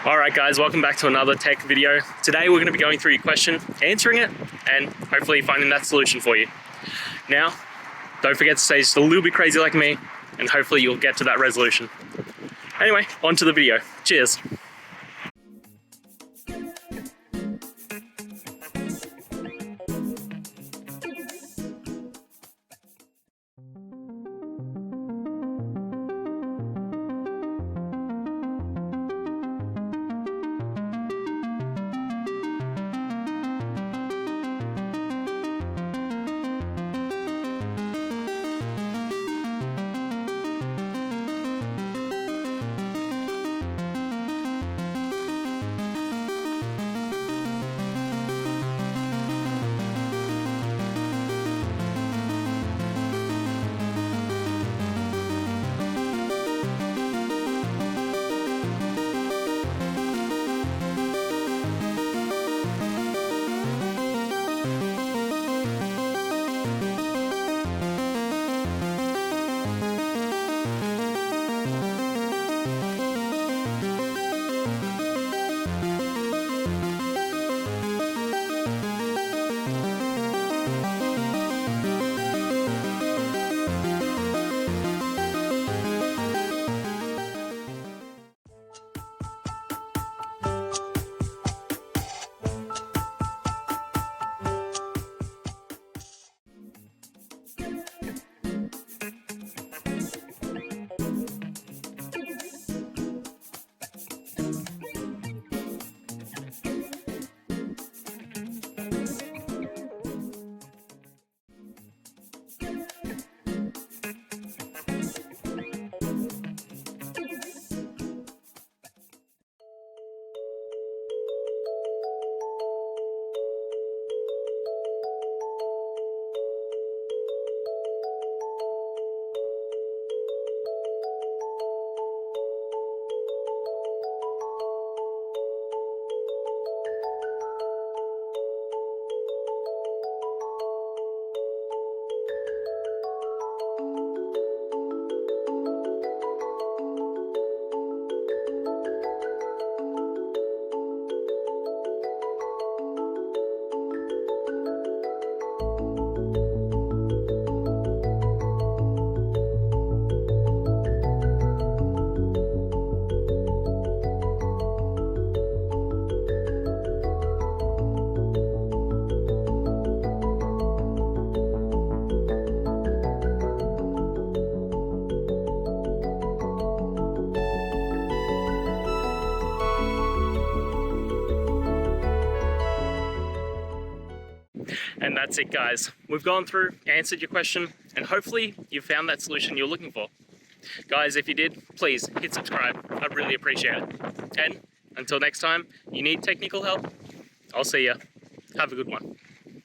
Alright guys, welcome back to another tech video. Today we're going to be going through your question, answering it, and hopefully finding that solution for you. Now, don't forget to stay just a little bit crazy like me, and hopefully you'll get to that resolution. Anyway, on to the video. Cheers! And that's it guys. We've gone through, answered your question, and hopefully you found that solution you're looking for. Guys, if you did, please hit subscribe. I'd really appreciate it. And until next time, you need technical help, I'll see ya. Have a good one.